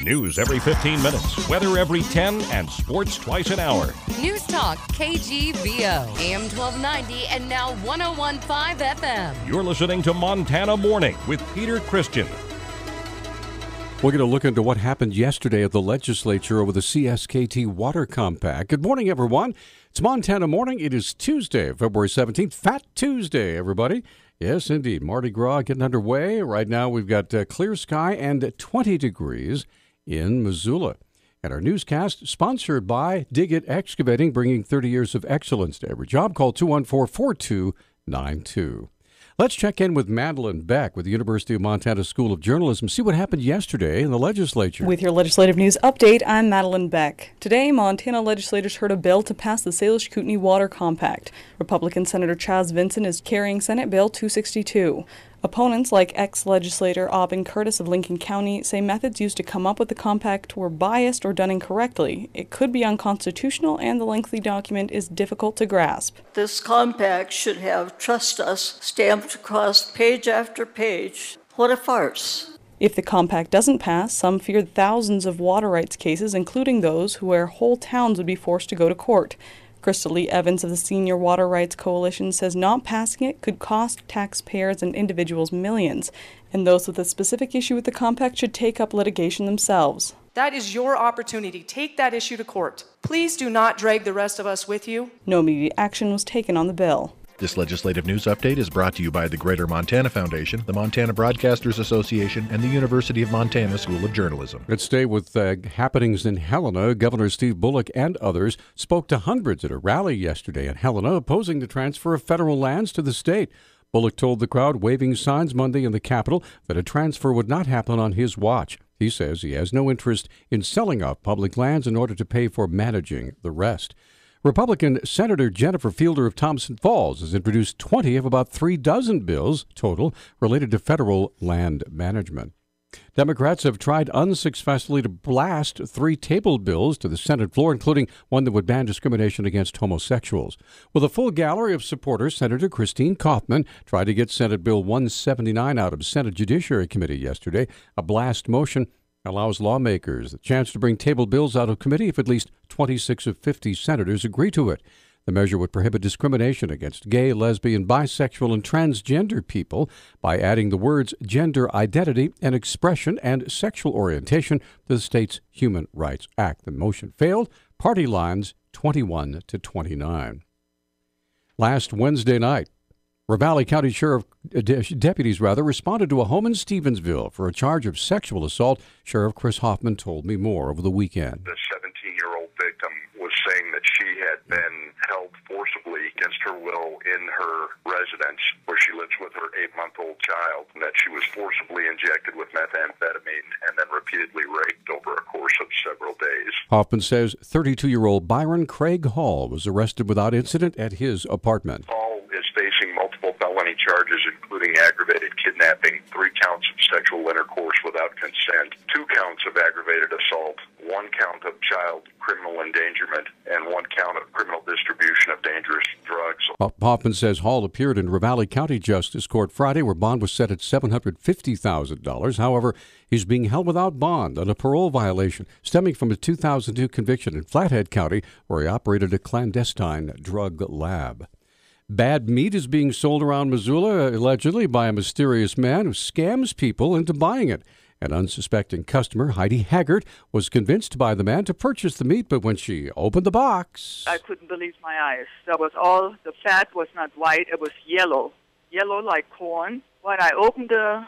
News every 15 minutes, weather every 10, and sports twice an hour. Newstalk, KGVO, AM 1290 and now 101.5 FM. You're listening to Montana Morning with Peter Christian. We're going to look into what happened yesterday at the legislature over the CSKT water compact. Good morning, everyone. It's Montana Morning. It is Tuesday, February 17th. Fat Tuesday, everybody. Yes, indeed. Mardi Gras getting underway. Right now we've got clear sky and 20 degrees in Missoula. And our newscast sponsored by Dig It Excavating, bringing 30 years of excellence to every job. Call 214-4292. Let's check in with Madeline Beck with the University of Montana School of Journalism. See what happened yesterday in the legislature. With your legislative news update, I'm Madeline Beck. Today, Montana legislators heard a bill to pass the Salish-Kootenai Water Compact. Republican Senator Chaz Vinson is carrying Senate Bill 262. Opponents like ex-legislator Aubin Curtis of Lincoln County say methods used to come up with the compact were biased or done incorrectly. It could be unconstitutional, and the lengthy document is difficult to grasp. This compact should have "Trust Us" stamped across page after page. What a farce. If the compact doesn't pass, some fear thousands of water rights cases, including those where whole towns would be forced to go to court. Crystal Lee Evans of the Senior Water Rights Coalition says not passing it could cost taxpayers and individuals millions, and those with a specific issue with the compact should take up litigation themselves. That is your opportunity. Take that issue to court. Please do not drag the rest of us with you. No immediate action was taken on the bill. This legislative news update is brought to you by the Greater Montana Foundation, the Montana Broadcasters Association, and the University of Montana School of Journalism. Let's stay with happenings in Helena. Governor Steve Bullock and others spoke to hundreds at a rally yesterday in Helena opposing the transfer of federal lands to the state. Bullock told the crowd waving signs Monday in the Capitol that a transfer would not happen on his watch. He says he has no interest in selling off public lands in order to pay for managing the rest. Republican Senator Jennifer Fielder of Thompson Falls has introduced 20 of about 36 bills total related to federal land management. Democrats have tried unsuccessfully to blast 3 tabled bills to the Senate floor, including one that would ban discrimination against homosexuals. With a full gallery of supporters, Senator Christine Kaufman tried to get Senate Bill 179 out of Senate Judiciary Committee yesterday. A blast motion allows lawmakers the chance to bring tabled bills out of committee if at least 26 of 50 senators agree to it. The measure would prohibit discrimination against gay, lesbian, bisexual, and transgender people by adding the words gender identity and expression and sexual orientation to the state's Human Rights Act. The motion failed. Party lines 21 to 29. Last Wednesday night, Ravalli County deputies responded to a home in Stevensville for a charge of sexual assault. Sheriff Chris Hoffman told me more over the weekend. The 17-year-old victim was saying that she had been held forcibly against her will in her residence where she lives with her 8-month-old child, and that she was forcibly injected with methamphetamine and then repeatedly raped over a course of several days. Hoffman says 32-year-old Byron Craig Hall was arrested without incident at his apartment. Hall is facing multiple felony charges, including aggravated kidnapping, 3 counts of sexual intercourse without consent, 2 counts of aggravated assault, 1 count of child criminal endangerment, and 1 count of criminal distribution of dangerous drugs. Hoffman says Hall appeared in Ravalli County Justice Court Friday, where bond was set at $750,000. However, he's being held without bond on a parole violation stemming from a 2002 conviction in Flathead County, where he operated a clandestine drug lab. Bad meat is being sold around Missoula, allegedly by a mysterious man who scams people into buying it. An unsuspecting customer, Heidi Haggart, was convinced by the man to purchase the meat, but when she opened the box, I couldn't believe my eyes. That was all. The fat was not white, it was yellow like corn. When I opened the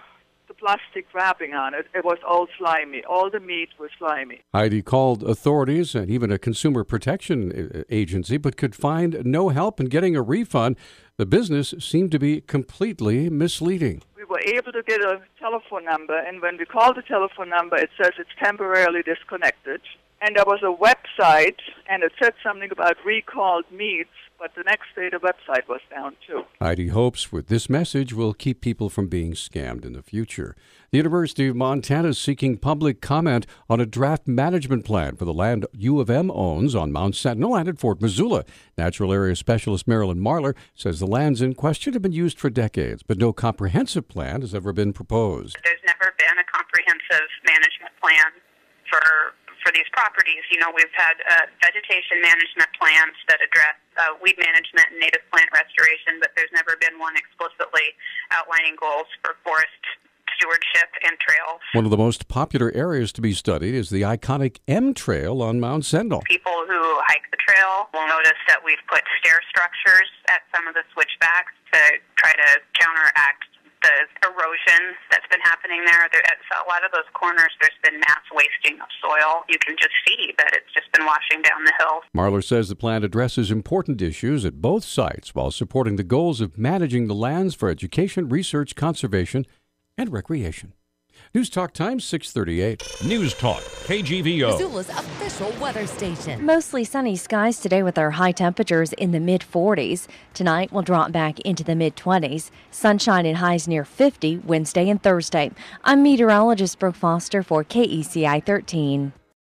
plastic wrapping on it, it was all slimy. All the meat was slimy. Heidi called authorities and even a consumer protection agency, but could find no help in getting a refund. The business seemed to be completely misleading. We were able to get a telephone number, and when we called the telephone number, it says it's temporarily disconnected. And there was a website, and it said something about recalled meats, but the next day the website was down too. Heidi hopes with this message will keep people from being scammed in the future. The University of Montana is seeking public comment on a draft management plan for the land U of M owns on Mount Sentinel and at Fort Missoula. Natural Area Specialist Marilyn Marler says the lands in question have been used for decades, but no comprehensive plan has ever been proposed. There's never been a comprehensive management plan for these properties. We've had vegetation management plans that address weed management and native plant restoration, but there's never been one explicitly outlining goals for forest stewardship and trails. One of the most popular areas to be studied is the iconic M Trail on Mount Sendall. People who hike the trail will notice that we've put stair structures at some of the switchbacks to try to counteract the erosion that's been happening there. At a lot of those corners, there's been mass wasting of soil. You can just see that it's just been washing down the hill. Marler says the plan addresses important issues at both sites while supporting the goals of managing the lands for education, research, conservation, and recreation. Newstalk Times 638. Newstalk, KGVO. Missoula's official weather station. Mostly sunny skies today with our high temperatures in the mid-40s. Tonight we'll drop back into the mid-20s. Sunshine and highs near 50 Wednesday and Thursday. I'm meteorologist Brooke Foster for KECI 13.